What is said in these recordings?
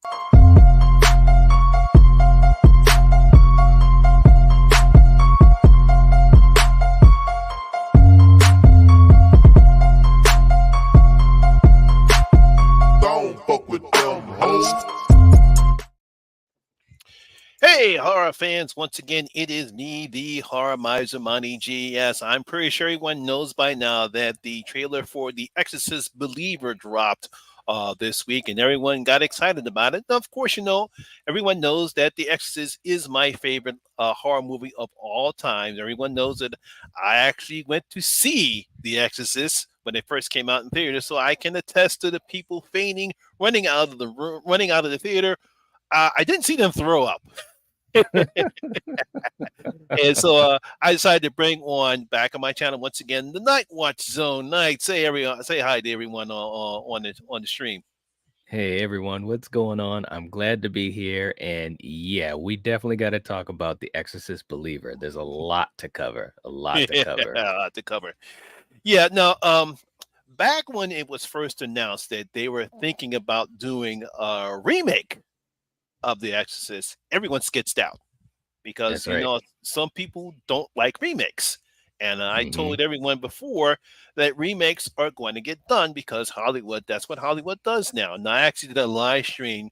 Don't fuck with them hoes. Hey, horror fans, once again, it is me, the Horror Miser Monty G. Yes, I'm pretty sure everyone knows by now that the trailer for The Exorcist Believer dropped this week, and everyone got excited about it. Now, of course, everyone knows that The Exorcist is my favorite horror movie of all time. Everyone knows that I actually went to see The Exorcist when it first came out in theaters, so I can attest to the people fainting, running out of the room, running out of the theater. I didn't see them throw up. And so I decided to bring on back on my channel once again the Nightwatch Zone. Night, say hi to everyone on the stream. Hey everyone, what's going on? I'm glad to be here. And yeah, we definitely got to talk about The Exorcist Believer. There's a lot to cover. A lot to cover. A lot to cover. Yeah, no, back when it was first announced that they were thinking about doing a remake of The Exorcist, everyone skitsed out because That's right. some people don't like remakes. And I Mhm. told everyone before that remakes are going to get done because that's what Hollywood does now. And I actually did a live stream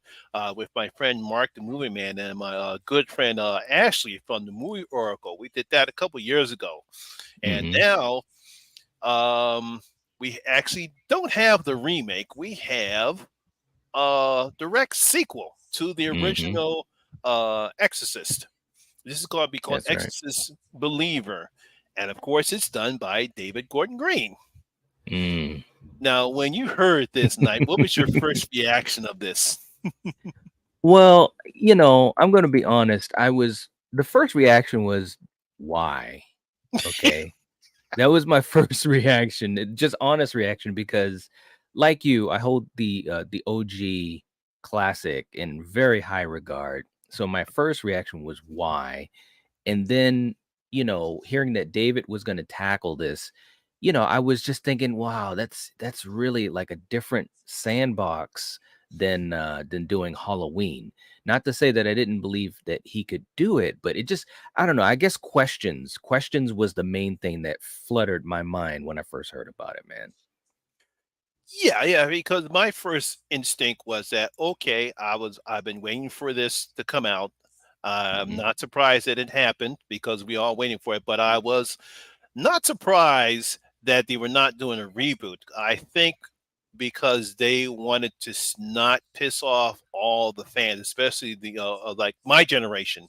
with my friend Mark, the movie man, and my good friend Ashley from the Movie Oracle. We did that a couple years ago. And Mhm. now we actually don't have the remake. We have a direct sequel to the Mhm. original Exorcist. This is going to be called That's right. Exorcist Believer. And of course, it's done by David Gordon Green. Mm. Now, when you heard this night, what was your first reaction of this? Well, I'm going to be honest. The first reaction was, why? Okay. That was my first reaction, just honest reaction, because like you, I hold the OG classic in very high regard. So my first reaction was why? And then, hearing that David was going to tackle this, I was just thinking, wow, that's really like a different sandbox than doing Halloween. Not to say that I didn't believe that he could do it, but it just, I don't know. I guess questions was the main thing that fluttered my mind when I first heard about it, man. Yeah, because my first instinct was that okay, I've been waiting for this to come out. I'm Hmm. not surprised that it happened because we all waiting for it, but I was not surprised that they were not doing a reboot. I think because they wanted to not piss off all the fans, especially the like my generation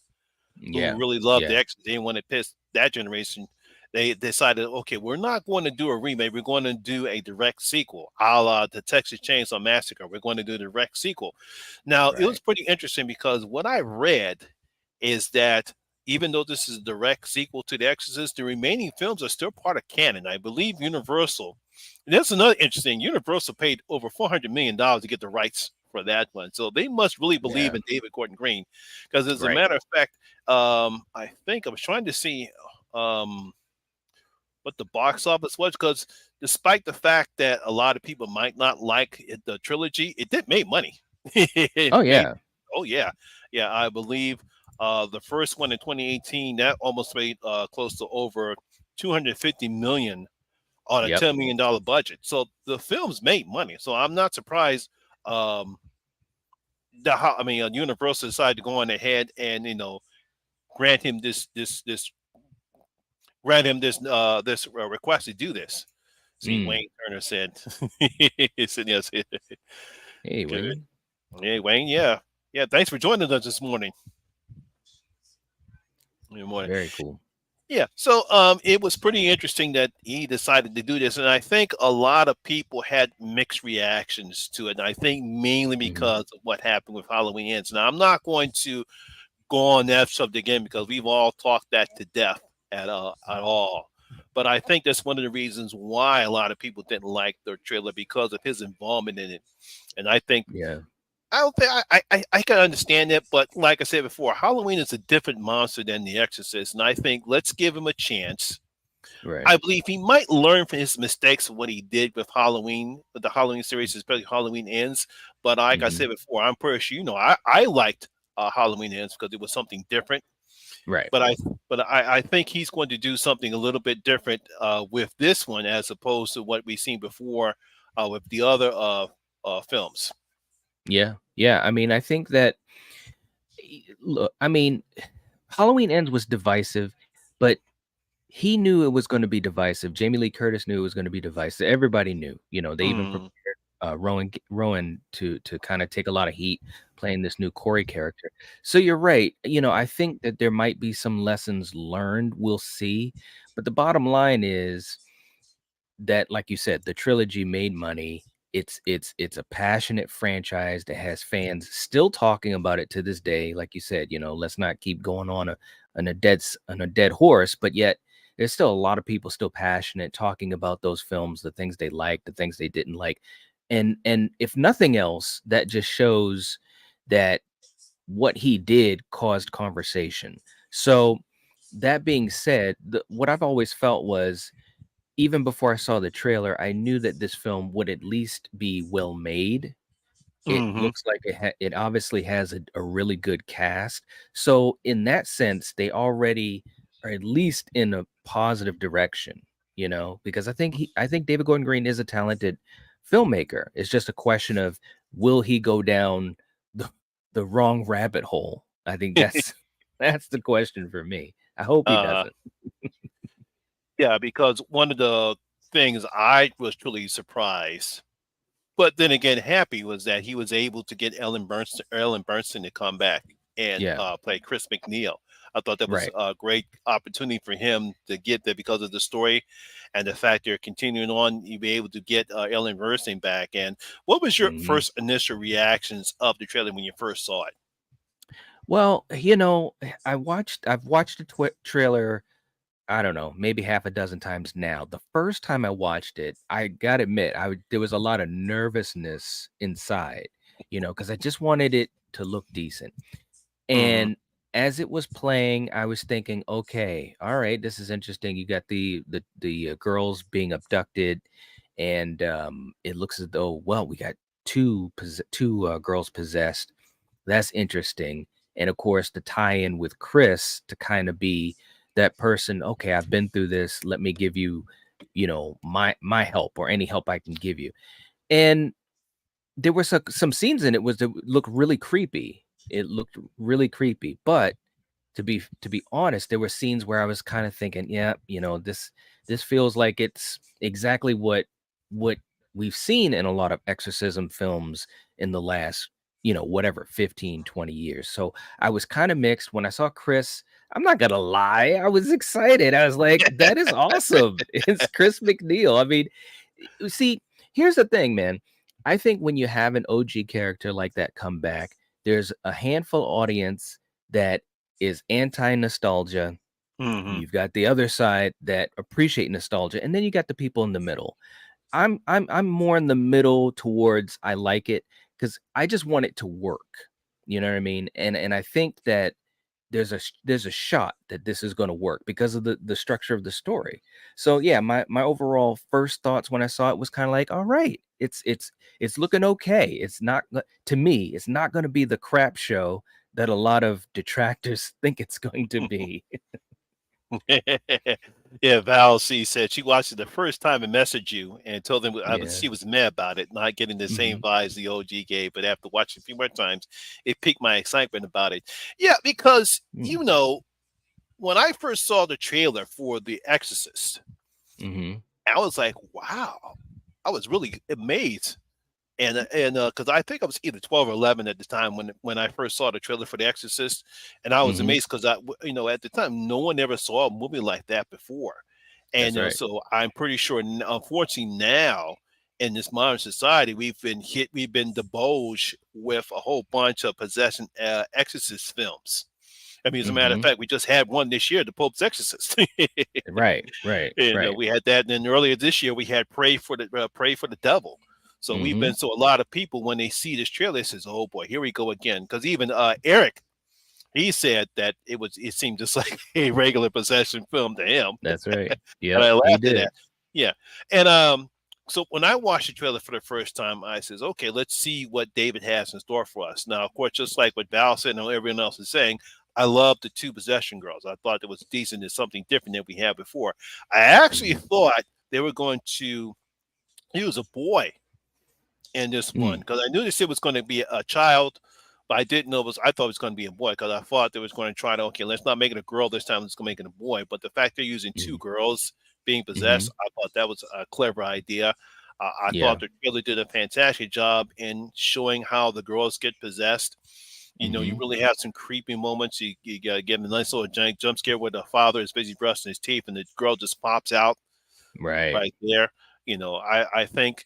who Yeah, really loved the yeah, X. They didn't want to piss that generation. They decided, okay, we're not going to do a remake. We're going to do a direct sequel, a la the Texas Chainsaw Massacre. We're going to do a direct sequel. Now, it was right. pretty interesting because what I read is that even though this is a direct sequel to The Exorcist, the remaining films are still part of canon. I believe Universal. And that's another interesting. Universal paid over $400 million to get the rights for that one, so they must really believe Yeah, in David Gordon Green. Because as a right. matter of fact, I think I was trying to see um, what the box office was because despite the fact that a lot of people might not like the trilogy, it did make money. It Oh made, yeah. oh yeah, yeah. I believe the first one in 2018 that almost made close to over 250 million on a Yep. $10 million budget. So the films made money. So I'm not surprised. Um, Universal decided to go on ahead and grant him this grant him this request to do this. See, Mm. Wayne Turner said, he said yes. Hey, Good. Wayne. Hey, Wayne. Yeah, yeah. Thanks for joining us this morning. Good morning. Very cool. Yeah. So it was pretty interesting that he decided to do this, and I think a lot of people had mixed reactions to it. And I think mainly Hmm. because of what happened with Halloween Ends. Now I'm not going to go on that subject again because we've all talked that to death at all. But I think that's one of the reasons why a lot of people didn't like the trailer because of his involvement in it. And I think Yeah. I don't think I can understand it, but like I said before, Halloween is a different monster than The Exorcist, and I think let's give him a chance Right. I believe he might learn from his mistakes of what he did with Halloween, with the Halloween series, especially Halloween Ends. But like I Hmm. said before, I'm pretty sure I liked Halloween Ends because it was something different. Right. But I think he's going to do something a little bit different with this one as opposed to what we've seen before with the other films. Yeah. Yeah. I mean, I think that look, I mean, Halloween Ends was divisive, but he knew it was going to be divisive. Jamie Lee Curtis knew it was going to be divisive. Everybody knew. They even Mm. prepared Rowan to kind of take a lot of heat playing this new Corey character. So you're right. I think that there might be some lessons learned. We'll see. But the bottom line is that, like you said, the trilogy made money. It's a passionate franchise that has fans still talking about it to this day. Like you said, let's not keep going on a dead horse, but yet there's still a lot of people still passionate talking about those films, the things they liked, the things they didn't like. And if nothing else, that just shows that what he did caused conversation. So that being said, what I've always felt was, even before I saw the trailer, I knew that this film would at least be well made. It Hmm. looks like it obviously has a really good cast. So in that sense, they already are at least in a positive direction, because I think David Gordon Green is a talented filmmaker. It's just a question of, will he go down the, the wrong rabbit hole? I think that's the question for me. I hope he uh, doesn't. yeah, because one of the things I was truly surprised, but then again happy, was that he was able to get Ellen Bernstein to come back and Yeah, play Chris McNeil. I thought that was right. a great opportunity for him to get there because of the story and the fact they're continuing on. You be able to get Ellen Bernstein back. And what was your Mhm. first initial reactions of the trailer when you first saw it? Well, I've watched the trailer, I don't know, maybe half a dozen times now. The first time I watched it, I gotta admit, there was a lot of nervousness inside, because I just wanted it to look decent. Hmm. And as it was playing, I was thinking, okay, all right, this is interesting. You got the girls being abducted, and it looks as though, well, we got two girls possessed. That's interesting. And of course, the tie-in with Chris to kind of be that person. Okay, I've been through this. Let me give you, my help, or any help I can give you. And there were some scenes in it that looked really creepy. It looked really creepy. But to be honest, there were scenes where I was kind of thinking, yeah, this feels like it's exactly what we've seen in a lot of exorcism films in the last, whatever, 15, 20 years. So I was kind of mixed when I saw Chris. I'm not gonna lie, I was excited. I was like, that is awesome. It's Chris McNeil. I mean, see, here's the thing, man. I think when you have an OG character like that come back, there's a handful audience that is anti-nostalgia. Hmm. You've got the other side that appreciate nostalgia, and then you got the people in the middle. I'm more in the middle towards, I like it because I just want it to work. You know what I mean? And I think that there's a shot that this is going to work because of the structure of the story. So yeah, my overall first thoughts when I saw it was kind of like, all right, it's looking okay. It's not, to me, it's not going to be the crap show that a lot of detractors think it's going to be. Yeah, Val C said she watched it the first time and messaged you and told them Yeah. she was mad about it, not getting the same Hmm. vibes the OG gave. But after watching a few more times, it piqued my excitement about it. Yeah, because when I first saw the trailer for The Exorcist, Hmm. I was like, wow, I was really amazed. And because I think I was either 12 or 11 at the time when I first saw the trailer for The Exorcist, and I was Hmm. amazed because at the time no one ever saw a movie like that before, and That's right. so I'm pretty sure, unfortunately, now in this modern society we've been divulged with a whole bunch of possession exorcist films. I mean, as a matter of Hmm. fact, we just had one this year, The Pope's Exorcist. Right. Right. And Right. we had that, and then earlier this year we had Pray for the Devil. So we've Hmm. been so a lot of people when they see this trailer says, "Oh boy, here we go again." Because even Eric He said that it seemed just like a regular possession film to him, That's right. and Yep, I he laughed at did. that. Yeah, and so when I watched the trailer for the first time, I says, "Okay, let's see what David has in store for us." Now, of course, just like what Val said and everyone else is saying, I love the two possession girls. I thought it was decent. It's something different than we had before. I actually Mhm. thought they were going to use a boy in this one Mm, because I knew this it was going to be a child, but I didn't know it was. I thought it was going to be a boy because I thought they was going to try to okay, let's not make it a girl this time. Let's go make it a boy. But the fact they're using two mhm, girls being possessed, mhm. I thought that was a clever idea. I thought Yeah. the trailer did a fantastic job in showing how the girls get possessed. You know, you Mhm. really have some creepy moments. You gotta give them a nice little giant jump scare where the father is busy brushing his teeth and the girl just pops out Right. right there. You know, I think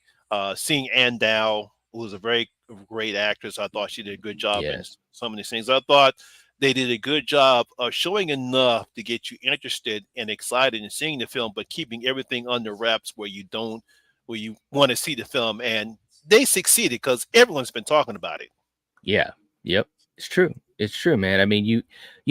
seeing Ann Dow, who was a very great actress, I thought she did a good job in Yes. some of these things. I thought they did a good job of showing enough to get you interested and excited in seeing the film, but keeping everything under wraps where you want to see the film. And they succeeded because everyone's been talking about it. Yeah. Yep. It's true. It's true, man. I mean, you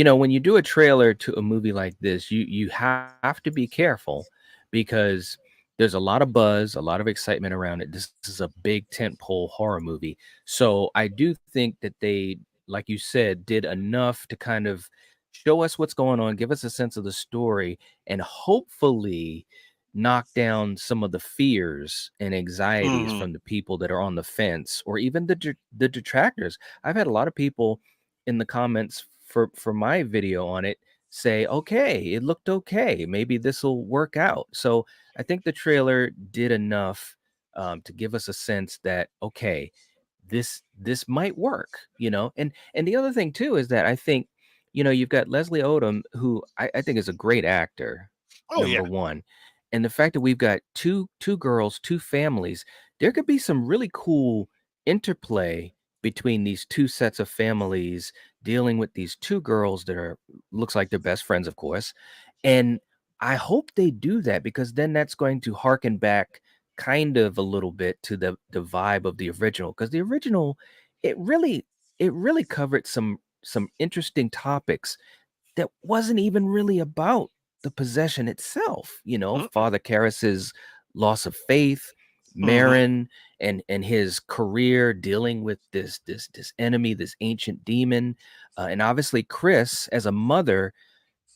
know, when you do a trailer to a movie like this, you have to be careful because there's a lot of buzz, a lot of excitement around it. This is a big tentpole horror movie. So I do think that they, like you said, did enough to kind of show us what's going on, give us a sense of the story, and hopefully knock down some of the fears and anxieties Hmm. from the people that are on the fence or even the detractors. I've had a lot of people in the comments for my video on it say, "Okay, it looked okay. Maybe this will work out." So I think the trailer did enough to give us a sense that okay, this might work, you know. And the other thing too is that I think, you know, you've got Leslie Odom, who I think is a great actor, Oh yeah. number one, and the fact that we've got two girls, two families, there could be some really cool interplay between these two sets of families dealing with these two girls that are looks like they're best friends, of course. And I hope they do that because then that's going to harken back kind of a little bit to the vibe of the original because the original it really it really covered some interesting topics that wasn't even really about the possession itself, you know, Mm-mm. Father Karras's loss of faith, Hmm. Marin and his career dealing with this enemy, this ancient demon, and obviously Chris as a mother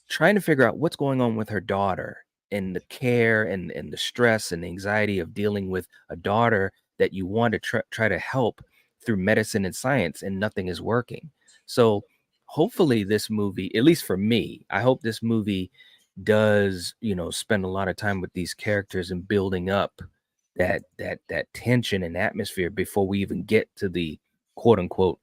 trying to figure out what's going on with her daughter and the care and the stress and anxiety of dealing with a daughter that you want to try to help through medicine and science and nothing is working. So hopefully this movie, at least for me, I hope this movie does, you know, spend a lot of time with these characters and building up that tension and atmosphere before we even get to the quote unquote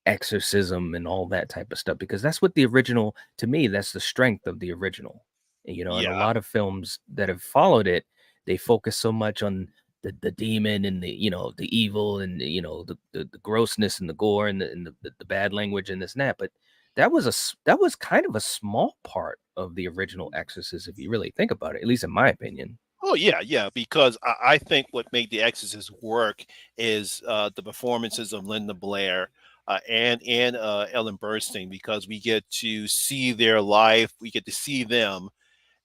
exorcism and all that type of stuff because that's what the original to me that's the strength of the original, you know. And a Yeah. lot of films that have followed it, they focus so much on the demon and the, you know, the evil and you know the grossness and the gore and the bad language and this and that, but that was kind of a small part of the original Exorcist if you really think about it, at least in my opinion. Oh yeah, yeah. Because I think what made The Exorcist work is the performances of Linda Blair and Ellen Burstyn because we get to see their life, we get to see them,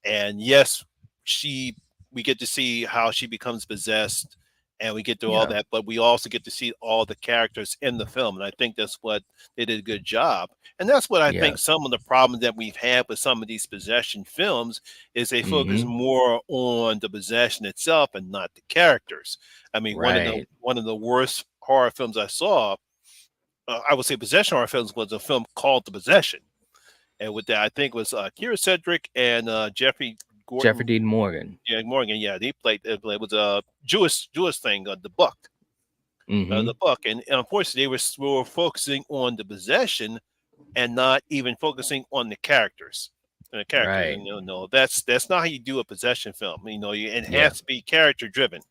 and yes, she we get to see how she becomes possessed and we get to all Yeah, that, but we also get to see all the characters in the film. And I think that's what they did a good job. And that's what I yeah. think some of the problems that we've had with some of these possession films is they focus Hmm. more on the possession itself and not the characters. I mean, Right. one of the worst horror films I saw, I would say possession horror films, was a film called The Possession, and with that, I think it was Kira Sedgwick and Jeffrey Jeffrey Gordon. Dean Morgan. Yeah, Morgan. Yeah, they played. It was a Jewish thing. Hmm. The book, and unfortunately, were focusing on the possession and not even focusing on the characters. And the characters, Right. and no, that's not how you do a possession film. You know, it Yeah. has to be character driven.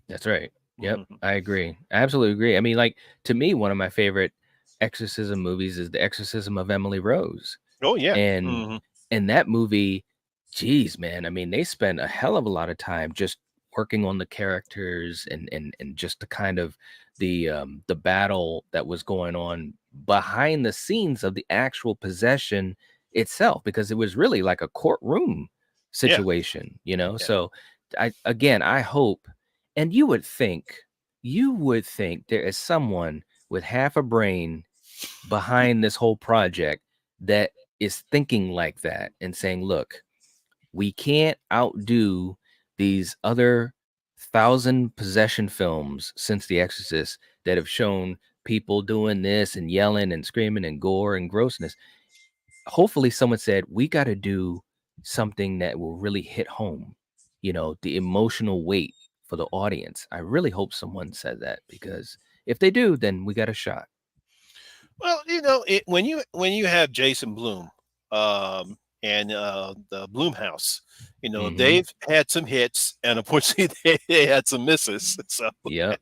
That's right. Yep, Hmm. I agree. I absolutely agree. I mean, like to me, one of my favorite exorcism movies is The Exorcism of Emily Rose. Oh yeah. And Hmm. in that movie, geez, man, I mean, they spend a hell of a lot of time just working on the characters and just the kind of the battle that was going on behind the scenes of the actual possession itself, because it was really like a courtroom Yeah. situation, you know. Yeah. So I hope, and you would think there is someone with half a brain behind this whole project that is thinking like that and saying, look, we can't outdo these other 1,000 possession films since The Exorcist that have shown people doing this and yelling and screaming and gore and grossness. Hopefully someone said, we got to do something that will really hit home, you know, the emotional weight for the audience. I really hope someone said that, because if they do, then we got a shot. Well, when you have Jason Bloom, and the Bloom House, Hmm. they've had some hits, and unfortunately, they had some misses. So, Yep.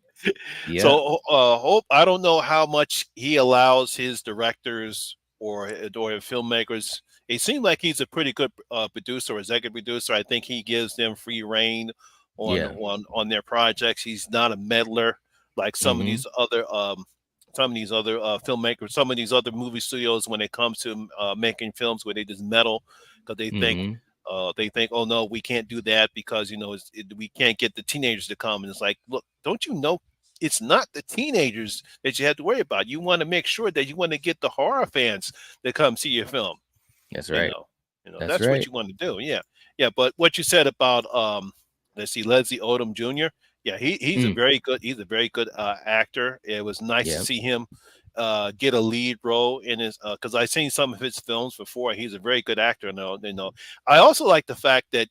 Yep. so hope I don't know how much he allows his directors or filmmakers. It seems like he's a pretty good producer or executive producer. I think he gives them free reign on Yeah. on their projects. He's not a meddler like Hmm. some of these other filmmakers, some of these other movie studios, when it comes to making films where they just meddle because Hmm. they think, oh no, we can't do that because we can't get the teenagers to come. And it's like, look, don't you know? It's not the teenagers that you have to worry about. You want to make sure that you want to get the horror fans to come see your film. That's You right. know, That's that's what right. you want to do. Yeah, yeah. But what you said about let's see, Leslie Odom Jr. Yeah, Mm. he's a very good actor. It was nice to Yep. see him get a lead role in his because I've seen some of his films before. He's a very good actor. I also like the fact that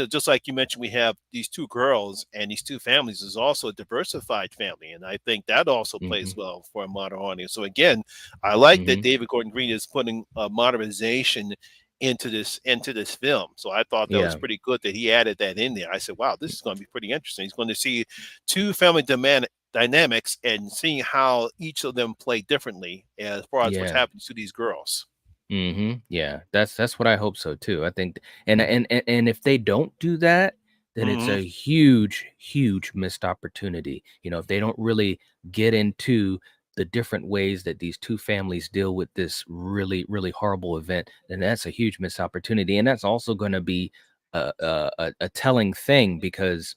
just like you mentioned, we have these two girls and these two families is also a diversified family, and I think that also plays Hmm. well for a modern audience. So again, I like that Hmm. David Gordon Green is putting modernization into this film. So I thought that was Yeah. pretty good that he added that in there. I said, wow, this is going to be pretty interesting. He's going to see two family dynamics and seeing how each of them play differently as far as what's Yeah. happening to these girls. Yeah, that's what I hope so too. I think, and if they don't do that, then it's Hmm. a huge, huge missed opportunity. You know, if they don't really get into the different ways that these two families deal with this really, really horrible event, then that's a huge missed opportunity, and that's also going to be a telling thing, because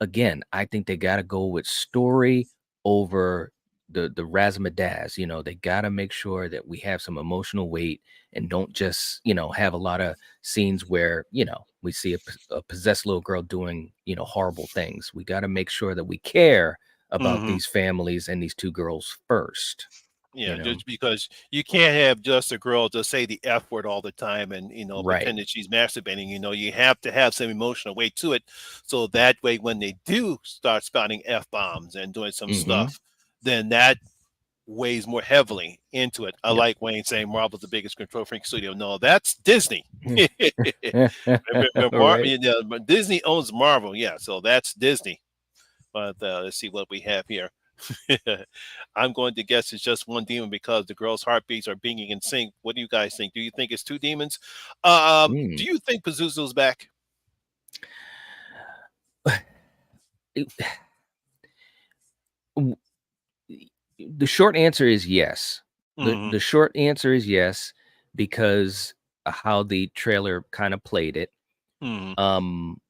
again, I think they got to go with story over the razzmatazz. You know, they got to make sure that we have some emotional weight and don't just, you know, have a lot of scenes where, you know, we see a possessed little girl doing, you know, horrible things. We got to make sure that we care about Hmm. these families and these two girls first, you Yeah, know. just because you can't have just a girl just say the F word all the time and Right. pretend that she's masturbating. You have to have some emotional weight to it, so that way when they do start spouting F bombs and doing some Hmm. stuff, then that weighs more heavily into it. I Yep. like Wayne saying Marvel's the biggest control freak studio. No, that's Disney. All right. But Disney owns Marvel. Yeah, so that's Disney. But let's see what we have here. I'm going to guess it's just one demon because the girls' heartbeats are beating in sync. What do you guys think? Do you think it's two demons? Do Mm. you think Pazuzu's back? w- the short answer is yes. The Hmm. the short answer is yes, because of how the trailer kind of played it. Hmm. Um,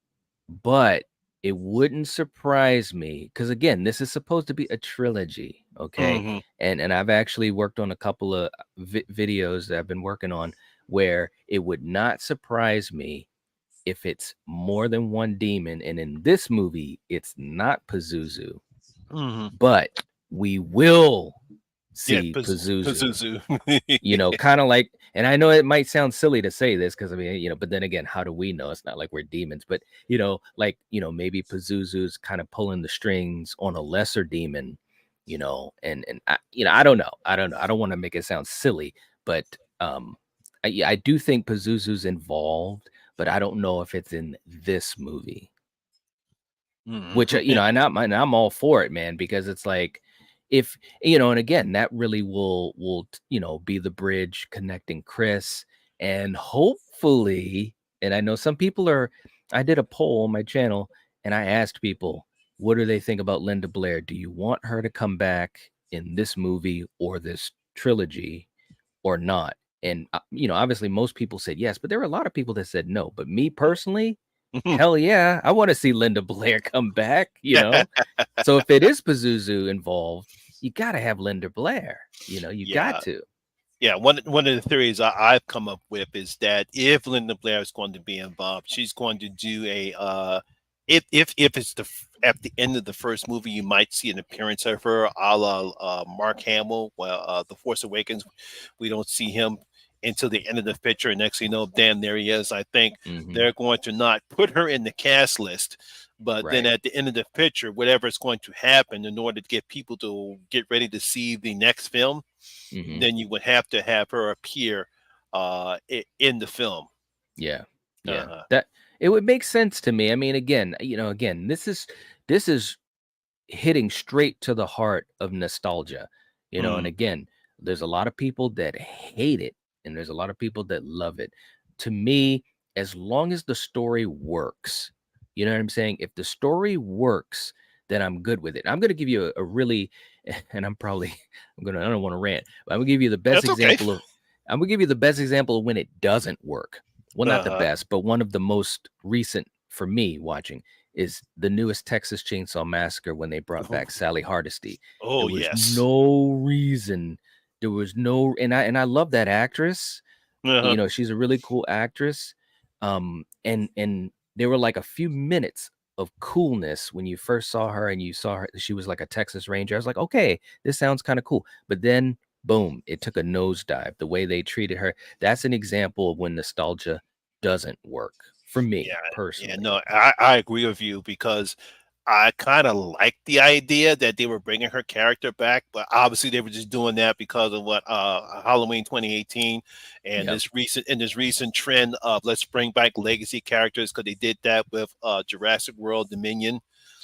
but it wouldn't surprise me, because again, this is supposed to be a trilogy, okay? Hmm. And I've actually worked on a couple of videos that I've been working on where it would not surprise me if it's more than one demon. And in this movie, it's not Pazuzu, Hmm. but we will Yeah, see Pazuzu. Pazuzu. You know, kind of like, and I know it might sound silly to say this because I mean, you know, but then again, how do we know? It's not like we're demons, but you know, like, you know, maybe Pazuzu's kind of pulling the strings on a lesser demon, you know, and I, you know, I don't know. I don't know. I don't want to make it sound silly, but yeah, I do think Pazuzu's involved, but I don't know if it's in this movie. Which, Hmm. you know, and I'm all for it, man, because it's like, if you know, and again, that really will you know, be the bridge connecting Chris, and hopefully, and I know some people are, I did a poll on my channel and I asked people, what do they think about Linda Blair? Do you want her to come back in this movie or this trilogy or not? And obviously most people said yes, but there were a lot of people that said no. But me personally, hell yeah, I want to see Linda Blair come back. So if it is Pazuzu involved, you got to have Linda Blair. You got Yeah. to. Yeah, one of the theories I've come up with is that if Linda Blair is going to be involved, she's going to do if it's at the end of the first movie, you might see an appearance of her, a la Mark Hamill. Well, The Force Awakens, we don't see him until the end of the picture, and next thing you know, damn, there he is. I think they're going to not put her in the cast list, but then Right. at the end of the picture, whatever is going to happen in order to get people to get ready to see the next film, then you would have to have her appear in the film. Yeah. Yeah. Uh, That it would make sense to me. I mean, again, this is hitting straight to the heart of nostalgia. And mm, again, there's a lot of people that hate it and there's a lot of people that love it. To me, as long as the story works, you know what I'm saying? If the story works, then I'm good with it. I'm going to give you a really, and I don't want to rant, but I'm going to give you the best that's okay. example of when it doesn't work. Well, not the Uh, best, but one of the most recent for me watching is the newest Texas Chainsaw Massacre when they brought back Sally Hardesty. oh There was yes. no reason. There was no, and I love that actress. Uh-huh. She's a really cool actress. And there were like a few minutes of coolness when you first saw her and you saw her. She was like a Texas Ranger. I was like, okay, this sounds kind of cool. But then, boom, it took a nosedive. The way they treated her. That's an example of when nostalgia doesn't work for Yeah, me yeah, personally. no, I agree with you because I kind of like the idea that they were bringing her character back, but obviously they were just doing that because of what Halloween 2018 and Yep. this recent trend of let's bring back legacy characters because they did that with Jurassic World Dominion.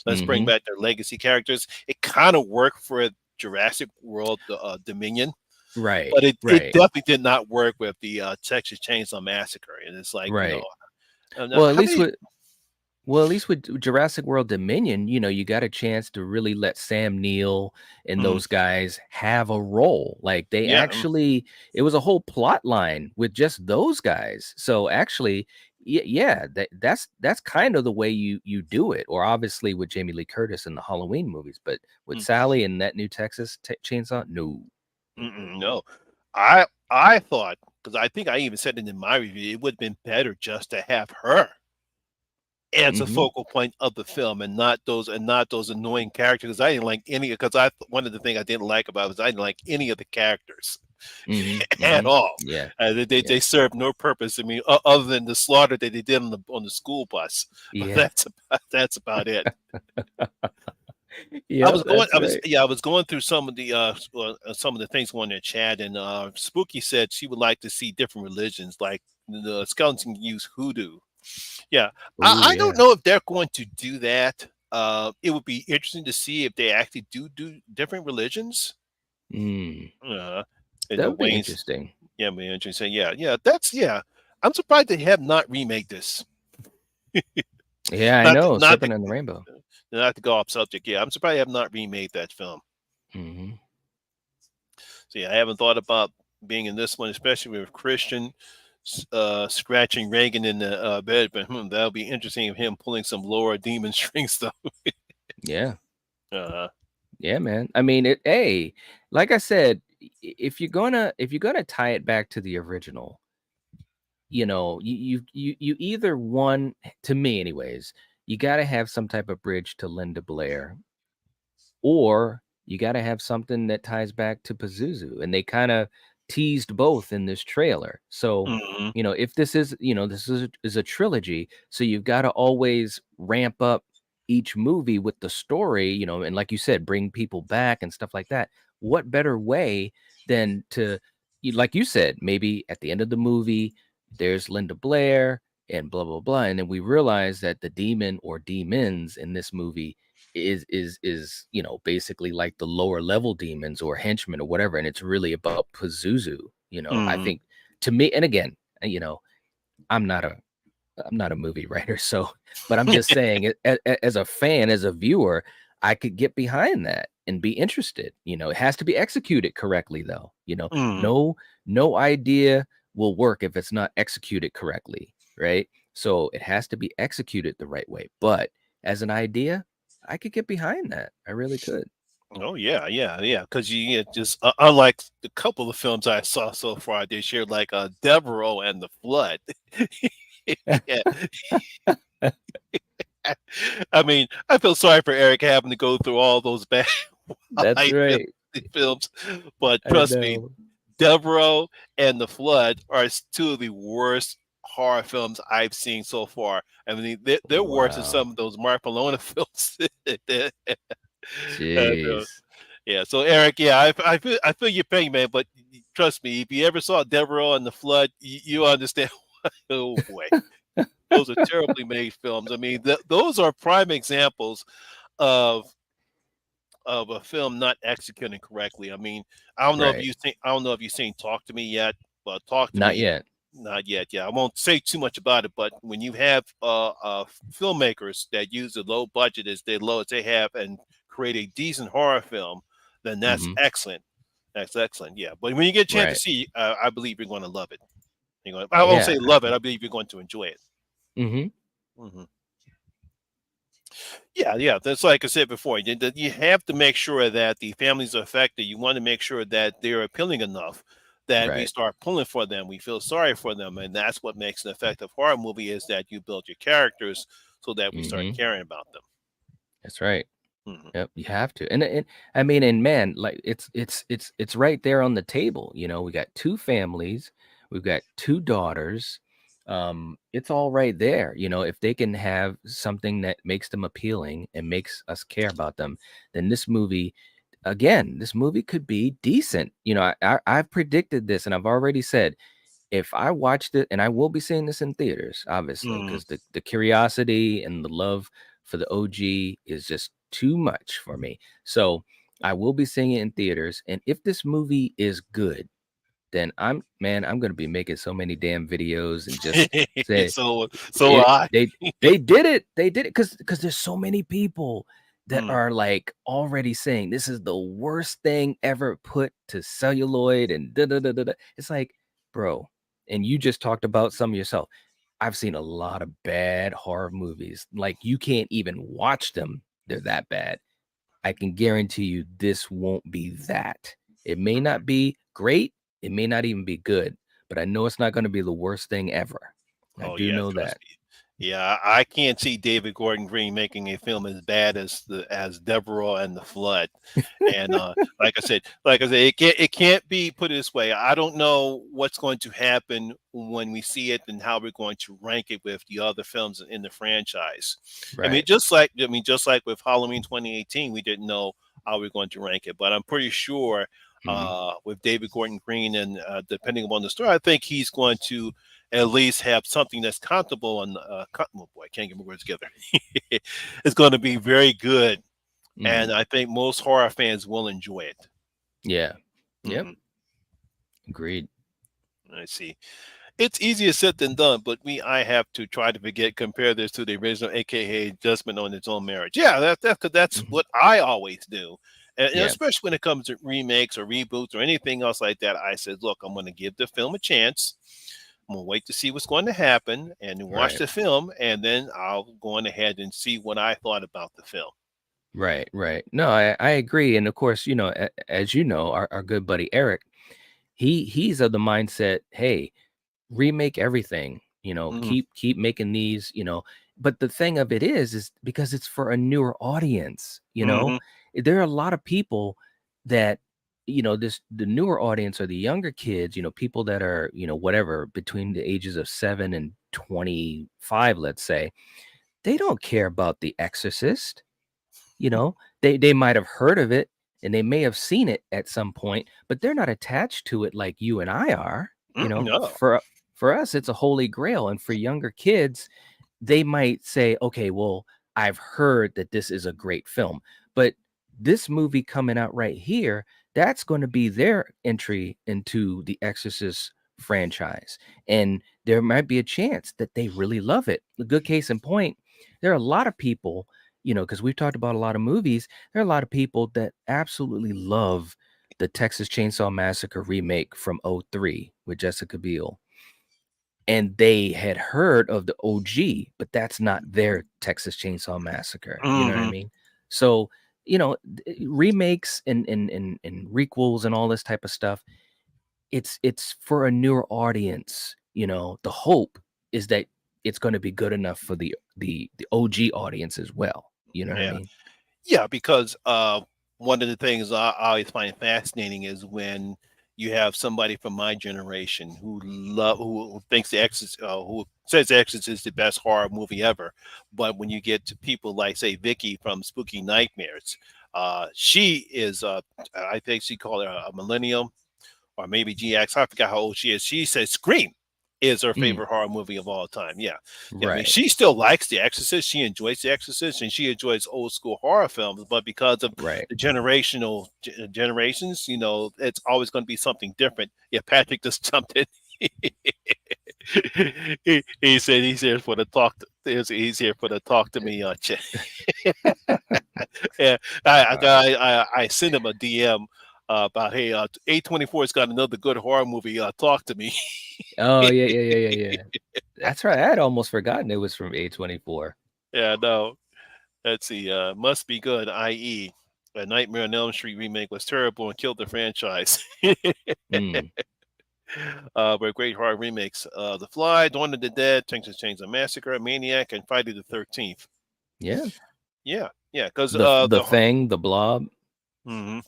Let's bring Mm-hmm. back their legacy characters. It kind of worked for Jurassic World Dominion, Right. but it Right. definitely did not work with the Texas Chainsaw Massacre. And it's like, Right. now, Well, at how least many? with Well, at least with Jurassic World Dominion, you got a chance to really let Sam Neill and Mm, those guys have a role. Like yeah, it was a whole plot line with just those guys. So actually, yeah, that's kind of the way you do it. Or obviously with Jamie Lee Curtis in the Halloween movies, but with mm, Sally and that new Texas Chainsaw, no. Mm-mm. no. I thought because I think I even said it in my review, it would have been better just to have her as a Mm-hmm. focal point of the film and not those annoying characters. 'Cause I didn't like any because I one of the things I didn't like about it was I didn't like any of the characters Mm-hmm. at Mm-hmm. all. Yeah. They Yeah. they served no purpose. I mean, other than the slaughter that they did on the school bus, but Yeah. that's about it. I Yep, was going. that's I was right. yeah. I was going through some of the things on their chat, and Spooky said she would like to see different religions, like the skeleton use hoodoo. Yeah, Oh I don't yeah. know if they're going to do that. It would be interesting to see if they actually do different religions. Mm. Uh, and That the would be Wayne's, interesting. yeah, man, interesting. Yeah. I'm surprised they have not remade this. Yeah, I Not to, know. not to, Serpent and the Rainbow. not to go off subject. Yeah, I'm surprised they have not remade that film. Hmm. See, I haven't thought about being in this one, especially with Christian scratching Reagan in the bed. But that'll be interesting of him pulling some lower demon strings, though. Yeah. Uh, Yeah, man. I mean, hey, like I said, if you're gonna tie it back to the original, you either one to me anyways, you gotta have some type of bridge to Linda Blair, or you got to have something that ties back to Pazuzu. And they kind of teased both in this trailer. So, mhm, if this is a trilogy, so you've got to always ramp up each movie with the story, and like you said, bring people back and stuff like that. What better way than to, like you said, maybe at the end of the movie, there's Linda Blair and blah blah blah, and then we realize that the demon or demons in this movie is basically like the lower level demons or henchmen or whatever, and it's really about Pazuzu. I mhm. think, to me, and again, I'm not I'm not a movie writer, so, but I'm just saying, as a fan, as a viewer, I could get behind that and be interested. It has to be executed correctly, though. Mm. No idea will work if it's not executed correctly, right? So it has to be executed the right way. But as an idea, I could get behind that. I really could. Oh yeah, yeah, yeah. Because you get just unlike the couple of films I saw so far this year, like Devereaux and the Flood. Yeah, I mean, I feel sorry for Eric having to go through all those bad That's high right. films, but I trust me, know. Devereaux and the Flood are two of the worst horror films I've seen so far. I mean, they're worse than Wow. some of those Mark Malone films. Uh, Jeez. Yeah, so Eric, yeah, I feel your pain, man. But trust me, if you ever saw Devereaux and the Flood, you understand. Oh boy, those are terribly made films. I mean, those are prime examples of a film not executing correctly. I mean, Right. I don't know if you've seen Talk to Me yet, but Talk to Not Me, yet. not yet. Yeah, I won't say too much about it. But when you have filmmakers that use the low budget as low as they have and create a decent horror film, then that's Hmm. excellent. That's excellent. Yeah, but when you get a chance to Right. see, I believe you're going to love it. I won't Yeah. say love it. I believe you're going to enjoy it. Hmm. Hmm. Yeah, yeah. That's like I said before. You have to make sure that the families are affected. You want to make sure that they're appealing enough that we Right. start pulling for them. We feel sorry for them, and that's what makes an effective horror movie is that you build your characters so that we start Hmm. caring about them. That's right. Hmm. Yep, you have to. And I mean, and man, like it's right there on the table. We got two families, we've got two daughters. It's all right there. If they can have something that makes them appealing and makes us care about them, then this movie could be decent. I've predicted this and I've already said if I watched it, and I will be seeing this in theaters, obviously, Mm. because the curiosity and the love for the OG is just too much for me. So I will be seeing it in theaters. And if this movie is good, then I'm gonna be making so many damn videos and just say So it I. they did it. They did it because there's so many people that Mm. are like already saying this is the worst thing ever put to celluloid and da da da da. Da. It's like, bro, and you just talked about some yourself. I've seen a lot of bad horror movies. Like you can't even watch them. They're that bad. I can guarantee you this won't be that. It may not be great. It may not even be good, but I know it's not going to be the worst thing ever. I Oh do yeah, know trust that. me. Yeah, I can't see David Gordon Green making a film as bad as Devereaux and the Flood. And like I said, it can't be put this way. I don't know what's going to happen when we see it and how we're going to rank it with the other films in the franchise. Right. Just like with Halloween 2018, we didn't know how we're going to rank it, but I'm pretty sure Mhm. with David Gordon Green and depending upon the story, I think he's going to at least have something that's comfortable and oh boy, I can't get my words together. It's going to be very good, and Mhm. I think most horror fans will enjoy it. Yeah. Yep. Hmm. Agreed. I see. It's easier said than done, but I have to try to compare this to the original, aka Judgment on Its Own Marriage. Yeah, that's Mhm. what I always do. And Yeah. especially when it comes to remakes or reboots or anything else like that, I said, look, I'm going to give the film a chance. I'm gonna wait to see what's going to happen and watch Right. the film, and then I'll go on ahead and see what I thought about the film. Right. Right. No, I agree. And of course, as you know, our good buddy Eric, he's of the mindset, hey, remake everything, Mm. keep making these, but the thing of it is because it's for a newer audience, Hmm. there are a lot of people that the newer audience or the younger kids, people that are, whatever, between the ages of 7 and 25, let's say, they don't care about The Exorcist. They might have heard of it and they may have seen it at some point, but they're not attached to it like you and I are. No. For us, it's a holy grail, and for younger kids, they might say, "Okay, well, I've heard that this is a great film, but this movie coming out right here, that's going to be their entry into the Exorcist franchise, and there might be a chance that they really love it. A good case in point, there are a lot of people, because we've talked about a lot of movies, there are a lot of people that absolutely love the Texas Chainsaw Massacre remake from '03 with Jessica Biel. And they had heard of the OG, but that's not their Texas Chainsaw Massacre. You know what I Mm-hmm. mean? So, remakes and requels and all this type of stuff, it's for a newer audience. The hope is that it's going to be good enough for the OG audience as well. You know what I Yeah. mean? Yeah, because one of the things I always find fascinating is when you have somebody from my generation who thinks who says The Exorcist is the best horror movie ever, but when you get to people like say Vicky from Spooky Nightmares, she is I think she called her a millennium or maybe GX. I forgot how old she is. She says Scream is her Mm, favorite horror movie of all time. Yeah. Yeah. I mean, right, she still likes The Exorcist. She enjoys The Exorcist and she enjoys old school horror films. But because of right. the generations, it's always going to be something different. Yeah. Patrick just jumped in. He said he's here for the talk. He's here for the talk to me. Yeah, Uh, I sent him a DM about hey, A24's got another good horror movie. Talk to me. oh yeah. That's right. I had almost forgotten it was from A24. Yeah, no. Let's see. Must be good. I.e., a Nightmare on Elm Street remake was terrible and killed the franchise. Mm, But great horror remakes: The Fly, Dawn of the Dead, Texas Chainsaw Massacre, Maniac, and Friday the 13th. yeah. Yeah, yeah, because The Thing, the Blob. mhm.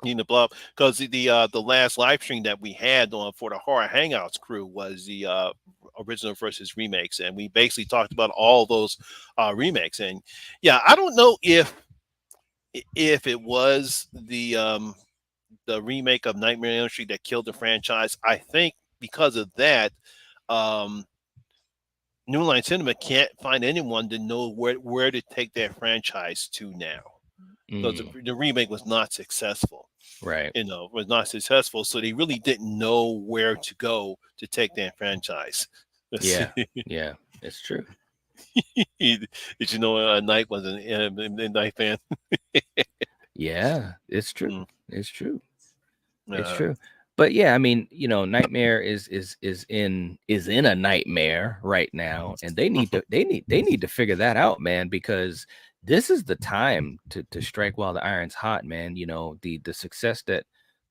In the bluff because the last live stream that we had on for the horror hangouts crew was the original versus remakes, and we basically talked about all those remakes. And yeah, I don't know if it was the remake of Nightmare on Elm Street that killed the franchise. I think because of that, um New Line Cinema can't find anyone to know where to take that franchise to now because Mm, the remake was not successful. right. Was not successful. So they really didn't know where to go to take that franchise. Yeah. Yeah. It's true. Did you know Knight was a Knight fan? Yeah, it's true. Mm. It's true. It's Uh, true. But yeah, I mean, Nightmare is in a nightmare right now, and they need to figure that out, man, because this is the time to strike while the iron's hot, man. The success that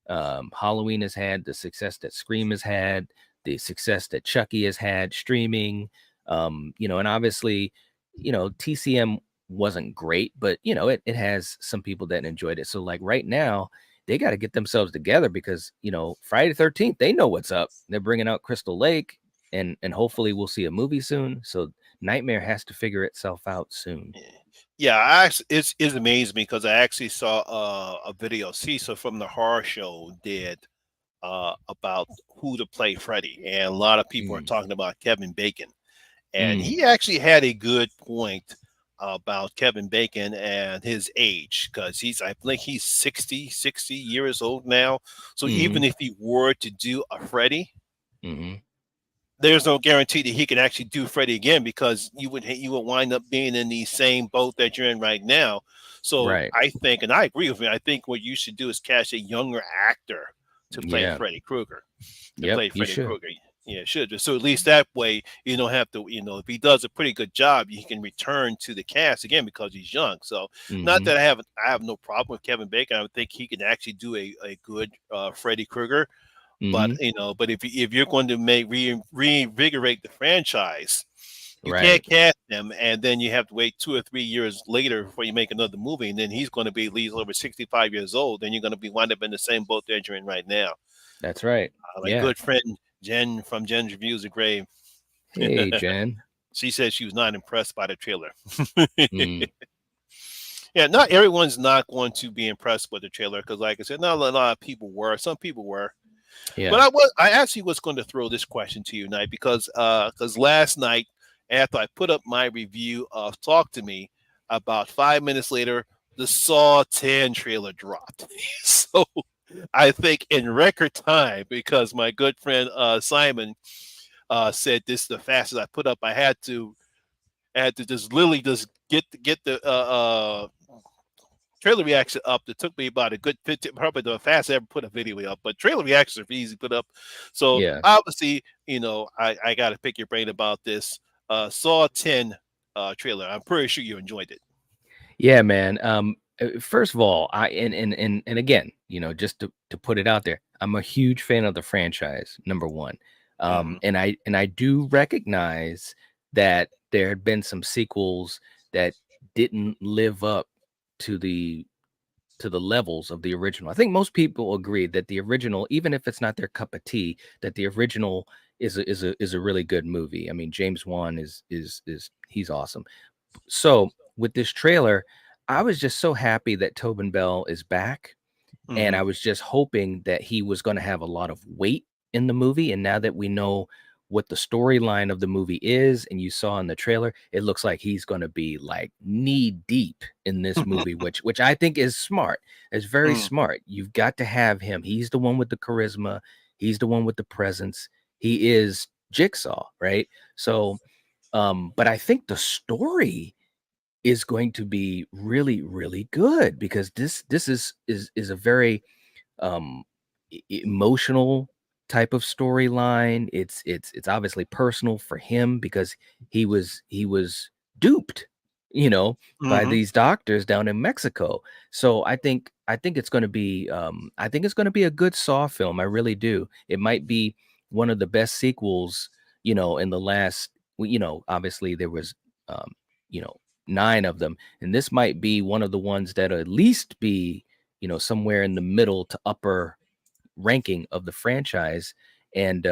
Halloween has had, the success that Scream has had, the success that Chucky has had streaming, and obviously, TCM wasn't great, but it has some people that enjoyed it. So like right now they got to get themselves together because Friday the 13th, they know what's up. They're bringing out Crystal Lake, and hopefully we'll see a movie soon. So Nightmare has to figure itself out soon. yeah, it's amazing because I actually saw a video Cecil from the horror show did about who to play Freddy, and a lot of people are Mm, talking about Kevin Bacon. And mm, he actually had a good point about Kevin Bacon and his age because I think he's 60 years old now. So even mm, if he were to do a Freddy, mm, there's no guarantee that he can actually do Freddy again because you would wind up being in the same boat that you're in right now. So right. I think, and I agree with you, I think what you should do is cast a younger actor to play Yeah. Freddy Krueger. To Yep. play You Freddy should. Krueger. Yeah, should. So at least that way you don't have to, if he does a pretty good job, he can return to the cast again because he's young. So not Mm-hmm. that I have no problem with Kevin Bacon. I would think he can actually do a good Freddy Krueger. But Mm-hmm. but if you're going to reinvigorate the franchise, you can't Right. cast him, and then you have to wait 2 or 3 years later before you make another movie, and then he's going to be at least over 65 years old. Then you're going to be wind up in the same boat that you're in right now. That's right. My Yeah. good friend Jen from Jen's Reviews of Grave. Hey, Jen. She said she was not impressed by the trailer. Mm, Yeah, not everyone's not going to be impressed with the trailer because, like I said, not a lot of people were. Some people were, but yeah. I actually was going to throw this question to you tonight because last night after I put up my review of Talk to Me, about 5 minutes later, the Saw 10 trailer dropped. So I think in record time because my good friend Simon said this is the fastest I put up. I had to just literally just get the trailer reaction up. It took me about a good 15, probably the fastest I ever put a video up. But trailer reactions are easy to put up. So Yeah. obviously, I got to pick your brain about this Saw 10 trailer. I'm pretty sure you enjoyed it. Yeah, man. First of all, and again, just to put it out there, I'm a huge fan of the franchise, number one. Hmm. And I do recognize that there had been some sequels that didn't live up to the levels of the original. I think most people agree that the original, even if it's not their cup of tea, that the original is a really good movie. I mean, James Wan is he's awesome. So with this trailer, I was just so happy that Tobin Bell is back, and Hmm. I was just hoping that he was going to have a lot of weight in the movie. And now that we know what the storyline of the movie is, and you saw in the trailer, it looks like he's going to be like knee deep in this movie, which I think is smart. It's very Mm. smart. You've got to have him. He's the one with the charisma. He's the one with the presence. He is Jigsaw, right? So, but I think the story is going to be really, really good, because this is a very um emotional type of storyline. It's obviously personal for him, because he was duped, by Hmm. these doctors down in Mexico. So I think it's going to be I think it's going to be a good Saw film. I really do. It might be one of the best sequels, in the last, obviously there was um you know 9 of them, and this might be one of the ones that at least be, somewhere in the middle to upper ranking of the franchise. And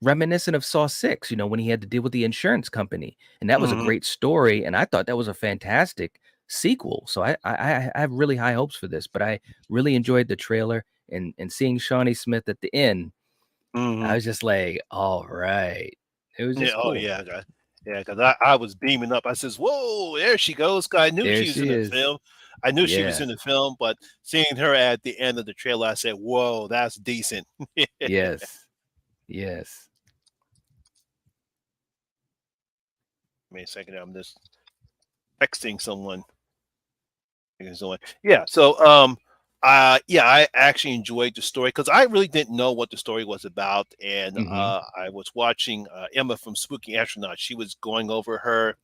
reminiscent of Saw 6, when he had to deal with the insurance company. And that was a Hmm. great story. And I thought that was a fantastic sequel. So I have really high hopes for this, but I really enjoyed the trailer, and seeing Shawnee Smith at the end. I Hmm. was just like, all right. It was Yeah. just Oh, cool. yeah. Yeah. Because I was beaming up. I says, "Whoa, there she goes." 'Cause I knew There she was in she the is. film. I knew she was Yeah. in the film, but seeing her at the end of the trailer, I said, "Whoa, that's decent." Give Yes. Yes. me a second. I'm just texting someone. Yeah. So, yeah, I actually enjoyed the story because I really didn't know what the story was about, and Hmm. I was watching Emma from Spooky Astronaut. She was going over her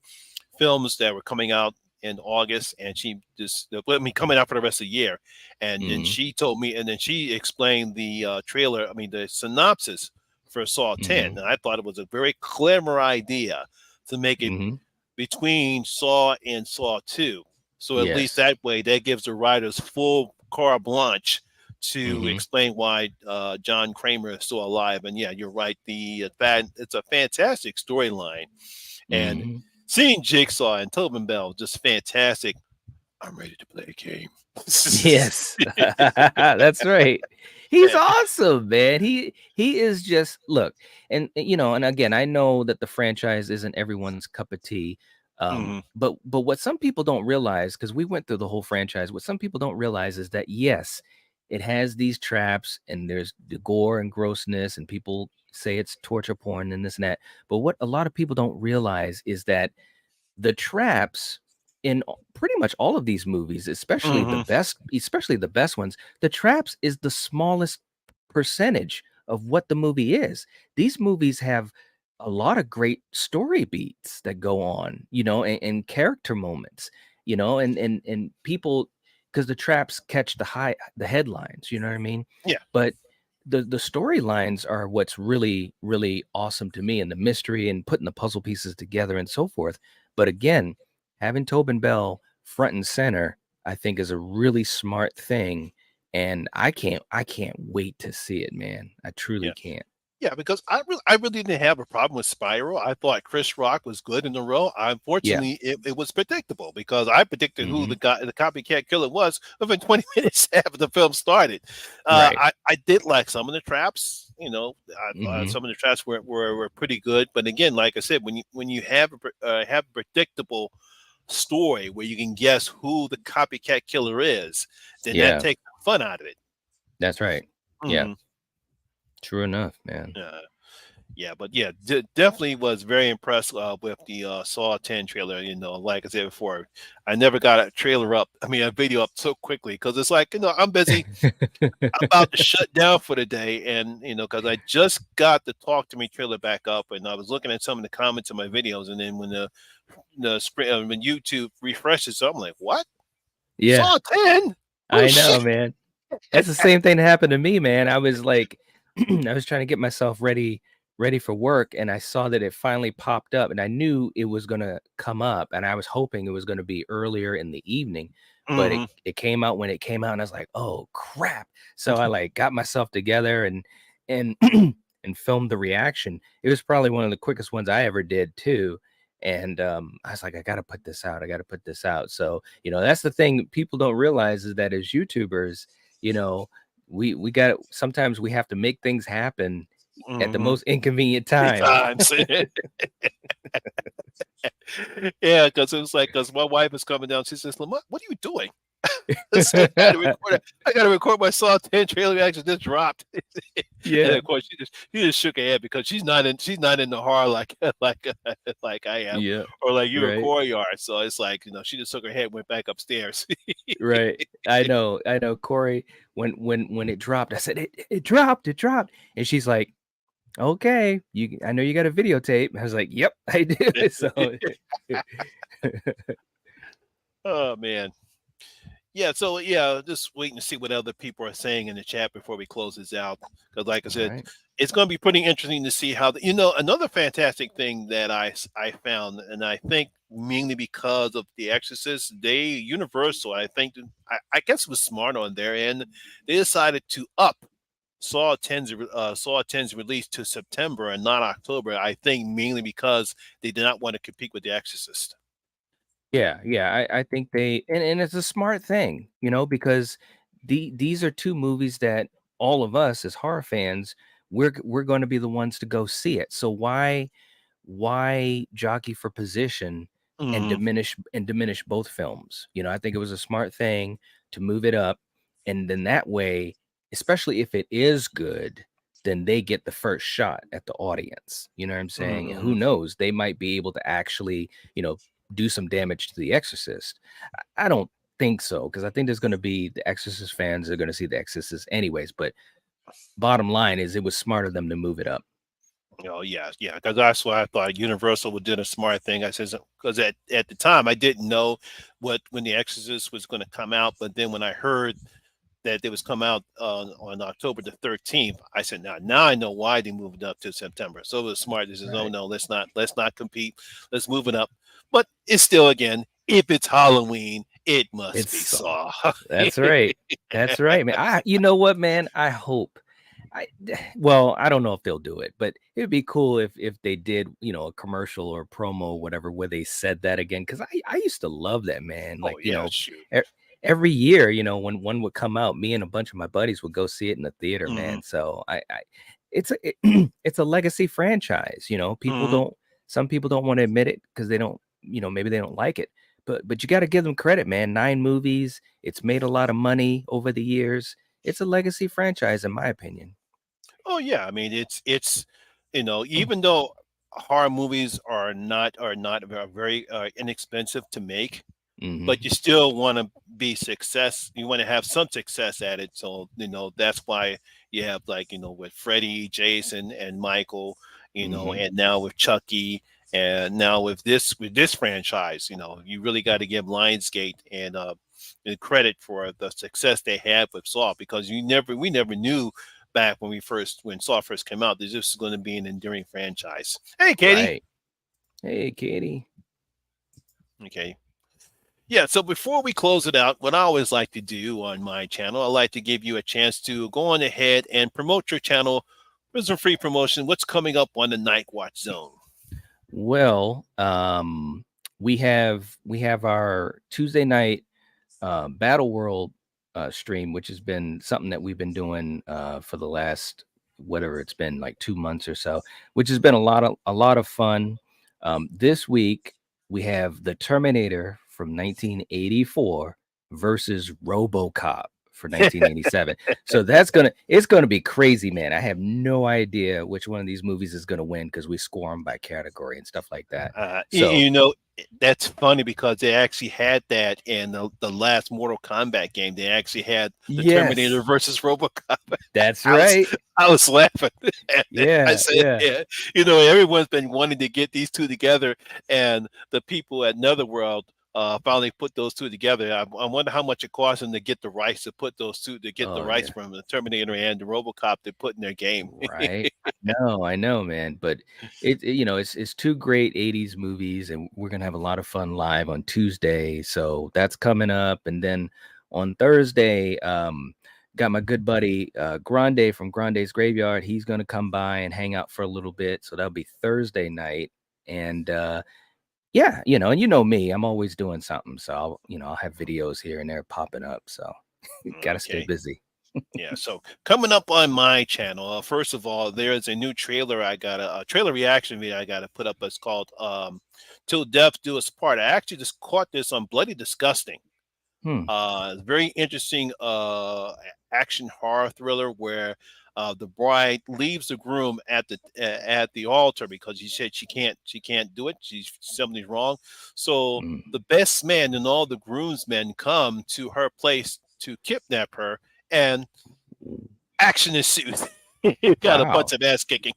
films that were coming out in August, and she just let me coming out for the rest of the year. And then Hmm. she told me, and then she explained the trailer. I mean, the synopsis for Saw 10, Hmm. and I thought it was a very clever idea to make it Hmm. between Saw and Saw 2. So at least Yes. that way, that gives the writers full carte blanche to Hmm. explain why John Kramer is still alive. And yeah, you're right. It's a fantastic storyline, and Hmm. seeing Jigsaw and Tobin Bell just fantastic. I'm ready to play a game. Yes. That's right. He's awesome, man. He is just, look, and again, I know that the franchise isn't everyone's cup of tea. Hmm. But what some people don't realize, because we went through the whole franchise, what some people don't realize is that yes, it has these traps, and there's the gore and grossness, and people say it's torture porn and this and that. But what a lot of people don't realize is that the traps in pretty much all of these movies, Hmm. especially the best ones, the traps is the smallest percentage of what the movie is. These movies have a lot of great story beats that go on, and character moments, and people, because the traps catch the headlines, you know what I mean? Yeah. But the storylines are what's really, really awesome to me, and the mystery and putting the puzzle pieces together and so forth. But again, having Tobin Bell front and center, I think, is a really smart thing, and I can't wait to see it, man. I truly Yeah. can't. Yeah, because I really didn't have a problem with Spiral. I thought Chris Rock was good in the role. Yeah. Unfortunately, it was predictable because I predicted who Hmm. the copycat killer was within 20 minutes after the film started. Right. I did like some of the traps. I thought Hmm. some of the traps were pretty good. But again, like I said, when you have a predictable story where you can guess who the copycat killer is, then that Yeah, takes the fun out of it. that's right. Yeah, Hmm. true enough, man. Yeah. Yeah, but yeah, definitely was very impressed with the Saw 10 trailer. Like I said before, I never got a trailer up. I mean, a video up so quickly because it's like I'm busy. I'm about to shut down for the day, and because I just got the Talk to Me trailer back up, and I was looking at some of the comments of my videos, and then when when YouTube refreshes, I'm like, what? Yeah, Saw 10? Oh I know, shit! man. That's the same thing that happened to me, man. I was like, I was trying to get myself ready for work, and I saw that it finally popped up, and I knew it was gonna come up, and I was hoping it was gonna be earlier in the evening, but it Hmm. it came out when it came out, and I was like, oh crap. So I like got myself together and and filmed the reaction. It was probably one of the quickest ones I ever did too. And I was like, I gotta put this out. I gotta put this out. So, that's the thing people don't realize is that as YouTubers, you know, we got sometimes we have to make things happen at the Hmm. most inconvenient time. Times. Yeah, because it was like, because my wife is coming down. She says, Lamont, what are you doing? I said, I gotta record my Saw 10 trailer reaction just dropped. And Yeah. of course she just shook her head because she's not in the horror like like I am, Yeah. or like you or Right. Corey are. So it's like, she just shook her head and went back upstairs. Right. I know, Corey, when it dropped, I said, it dropped, it dropped. And she's like, okay, I know you got a videotape. I was like, yep, I do. So Oh man. Yeah, so yeah, just waiting to see what other people are saying in the chat before we close this out. Because, like I all said, right. it's going to be pretty interesting to see how another fantastic thing that I found, and I think mainly because of The Exorcist, Universal, I think, I guess it was smart on their end. They decided to up Saw 10's release to September and not October. I think mainly because they did not want to compete with The Exorcist. Yeah, yeah. I think and it's a smart thing, because these are two movies that all of us as horror fans, we're going to be the ones to go see it. So why jockey for position and Hmm. diminish both films? I think it was a smart thing to move it up, and then that way, especially if it is good, then they get the first shot at the audience. You know what I'm saying? And who Hmm. knows, they might be able to actually, do some damage to The Exorcist. I don't think so, because I think there's going to be the Exorcist fans are going to see The Exorcist anyways. But bottom line is, it was smart of them to move it up. Yeah, yeah, because that's why I thought Universal would do a smart thing. I says because at the time I didn't know when The Exorcist was going to come out, but then when I heard that it was come out on October the 13th, I said now I know why they moved it up to September. So it was smart. They says, oh Right. no, let's not compete. Let's move it up. But it's still, again, if it's Halloween, it must It's be Saw. Saw. That's right. That's right, man. You know what, man? I hope. Well, I don't know if they'll do it, but it'd be cool if they did, a commercial or promo, whatever, where they said that again. Because I used to love that, man. Oh Like, yeah, shoot. every year, when one would come out, me and a bunch of my buddies would go see it in the theater, Hmm. man. So it's a legacy franchise. Hmm. Some people don't want to admit it because they don't, maybe they don't like it. But you got to give them credit, man. 9 movies. It's made a lot of money over the years. It's a legacy franchise, in my opinion. Oh yeah, I mean it's even though horror movies are very inexpensive to make, but Hmm. you still want to you want to have some success at it. So that's why you have, like, with Freddy, Jason, and Michael, Hmm. and now with Chucky, and now with this franchise, you really got to give Lionsgate and credit for the success they had with Saw, because we never knew back when Saw first came out that this was going to be an enduring franchise. Hey, Katie. Right. Hey, Katie. Okay. Yeah, so before we close it out, what I always like to do on my channel, I like to give you a chance to go on ahead and promote your channel with some free promotion. What's coming up on the Nightwatch Zone? Well, we have our Tuesday night Battle World stream, which has been something that we've been doing for the last whatever it's been, like 2 months or so, which has been a lot of fun. This week we have the Terminator from 1984 versus RoboCop for 1987. So it's gonna be crazy, man. I have no idea which one of these movies is gonna win because we score them by category and stuff like that. So You know, that's funny because they actually had that in the last Mortal Kombat game. They actually had the Terminator yes, versus RoboCop. that's I was right. I was laughing at it. I Yeah, said, yeah. yeah, you know, everyone's been wanting to get these two together, and the people at Netherworld finally put those two together. I wonder how much it cost them to get the rights to put those two to get the Oh rights yeah. from the Terminator and the RoboCop to put in their game. Right. I know, man. But it's two great 80s movies, and we're gonna have a lot of fun live on Tuesday. So that's coming up. And then on Thursday, got my good buddy Grande from Grande's Graveyard. He's gonna come by and hang out for a little bit. So that'll be Thursday night. And yeah, and you know me, I'm always doing something. So I'll have videos here and there popping up. So gotta stay Okay. busy. Yeah, so coming up on my channel, first of all, there's a new trailer. I got a trailer reaction video I got to put up. It's called "Till Death Do Us Part." I actually just caught this on Bloody Disgusting. Hmm. Very interesting action horror thriller where the bride leaves the groom at the altar because he said she can't do it. Something's wrong. So Mm. the best man and all the groomsmen come to her place to kidnap her, and action ensues. You got a bunch Wow, of ass kicking.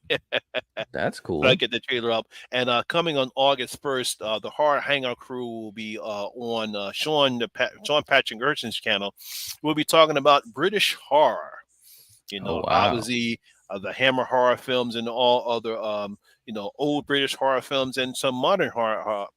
that's I cool. get the trailer up. And coming on August 1st, the Horror Hangout crew will be on Sean Patrick Gerson's channel. We'll be talking about British horror. You Oh know, wow. obviously the Hammer horror films and all other old British horror films and some modern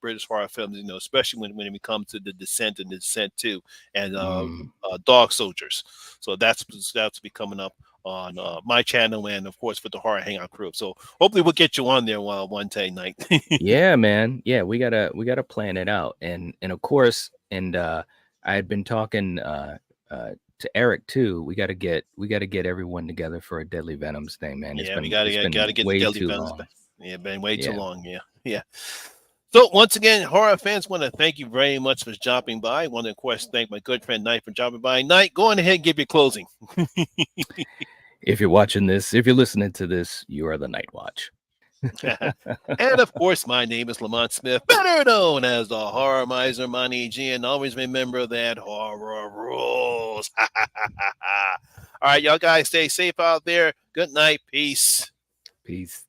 British horror films. You know, especially when it comes to The Descent and The Descent 2 and Mm. Dog Soldiers. So that's be coming up on my channel and of course with the Horror Hangout crew. So hopefully we'll get you on there one day night. Yeah, man. Yeah, we gotta plan it out. And of course, and I had been talking to Eric too. We gotta get everyone together for a Deadly Venoms thing, man. It's Yeah, we been it's been gotta get the way Deadly too Venoms back. long. Yeah, been way too Yeah. long. Yeah, yeah. So once again, horror fans, want to thank you very much for dropping by. I want to, of course, thank my good friend Knight for dropping by. Knight, go on ahead and give your closing. If you're watching this, if you're listening to this, you are the Night Watch. And of course, my name is Lamont Smith, better known as the Horror Miser Monty G, and always remember that horror rules. All right, y'all guys, stay safe out there. Good night. Peace. Peace.